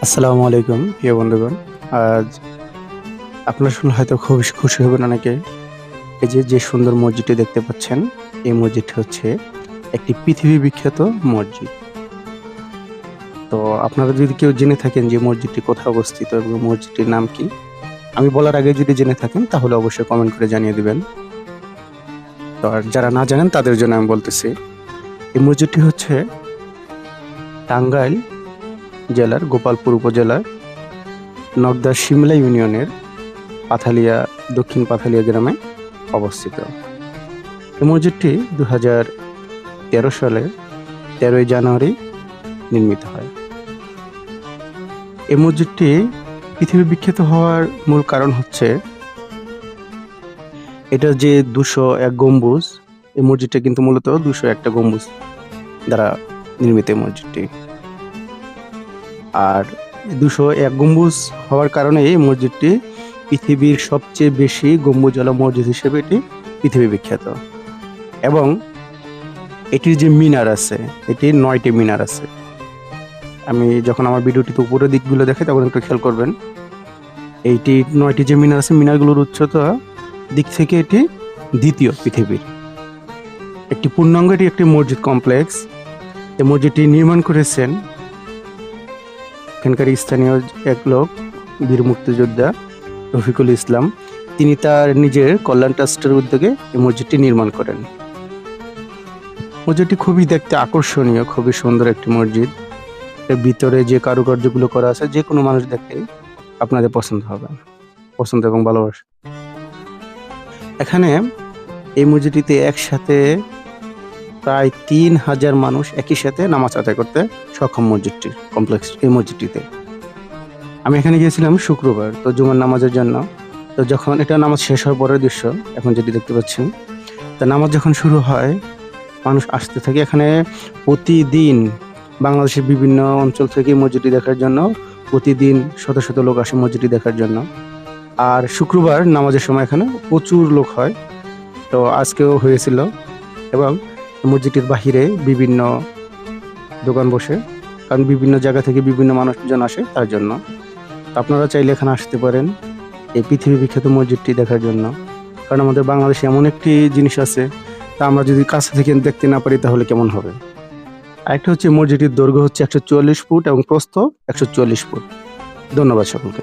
আসসালামু আলাইকুম প্রিয় বন্ধুগণ। আজ আপনারা শুনলে হয়তো খুব খুশি হবেন অনেকে। এই যে সুন্দর মসজিদটি দেখতে পাচ্ছেন, এই মসজিদটি হচ্ছে একটি পৃথিবী বিখ্যাত মসজিদ। তো আপনারা যদি কেউ জেনে থাকেন যে মসজিদটি কোথায় অবস্থিত এবং মসজিদটির নাম কি, আমি বলার আগে যদি জেনে থাকেন তাহলে অবশ্যই কমেন্ট করে জানিয়ে দিবেন। তো আর যারা না জানেন তাদের জন্য আমি বলতেছি, এই মসজিদটি হচ্ছে টাঙ্গাইল জেলার গোপালপুর উপজেলার নগদা শিমলা ইউনিয়নের পাথালিয়া দক্ষিণ পাথালিয়া গ্রামে অবস্থিত। এই মসজিদটি 2013 সালে 13ই জানুয়ারি নির্মিত হয়। এই মসজিদটি পৃথিবী বিখ্যাত হওয়ার মূল কারণ হচ্ছে এটা যে 201 গম্বুজ, এই মসজিদটা কিন্তু মূলত 201টা গম্বুজ দ্বারা নির্মিত এই মসজিদটি। আর 201 গম্বুজ হওয়ার কারণে এই মসজিদটি পৃথিবীর সবচেয়ে বেশি গম্বুজওয়ালা মসজিদ হিসেবে এটি পৃথিবী বিখ্যাত। এবং এটির যে মিনার আছে, এটির 9টি মিনার আছে। আমি যখন আমার ভিডিওটিতে উপরের দিকগুলো দেখাই তখন একটু খেয়াল করবেন। এইটি 9টি যে মিনার আছে, মিনারগুলোর উচ্চতা দিক থেকে এটি দ্বিতীয় পৃথিবীর। একটি পূর্ণাঙ্গ এটি একটি মসজিদ কমপ্লেক্স। এই মসজিদটি নির্মাণ করেছেন এখানকার স্থানীয় এক লোক, বীর মুক্তিযোদ্ধা রফিকুল ইসলাম। তিনি তার নিজের কল্যাণ ট্রাস্টের উদ্যোগে এই মসজিদটি নির্মাণ করেন। মসজিদটি খুবই দেখতে আকর্ষণীয়, খুবই সুন্দর একটি মসজিদ। এর ভিতরে যে কারুকার্যগুলো করা আছে, যে কোনো মানুষ দেখলে আপনাদের পছন্দ হবে, পছন্দ এবং ভালোবাসা। এখানে এই মসজিদটিতে একসাথে প্রায় 3000 মানুষ একই সাথে নামাজ আদায় করতে সক্ষম। মসজিদটির কমপ্লেক্স এই মসজিদটিতে আমি এখানে গিয়েছিলাম শুক্রবার, তো জুমার নামাজের জন্য। তো যখন এটা নামাজ শেষ হওয়ার পরের দৃশ্য এখন যেটি দেখতে পাচ্ছেন, তা নামাজ যখন শুরু হয় মানুষ আসতে থাকে। এখানে প্রতিদিন বাংলাদেশের বিভিন্ন অঞ্চল থেকে মসজিদটি দেখার জন্য প্রতিদিন শত শত লোক আসে মসজিদটি দেখার জন্য। আর শুক্রবার নামাজের সময় এখানে প্রচুর লোক হয়। তো আজকেও হয়েছিল। এবং মসজিদটির বাহিরে বিভিন্ন দোকান বসে, কারণ বিভিন্ন জায়গা থেকে বিভিন্ন মানুষজন আসে তার জন্য। তো আপনারা চাইলে এখানে আসতে পারেন এই পৃথিবী বিখ্যাত মসজিদটি দেখার জন্য। কারণ আমাদের বাংলাদেশে এমন একটি জিনিস আছে, তা আমরা যদি কাছে থেকে দেখতে না পারি তাহলে কেমন হবে। আরেকটা হচ্ছে মসজিদটির দৈর্ঘ্য হচ্ছে 144 ফুট এবং প্রস্থ 144 ফুট। ধন্যবাদ সকলকে।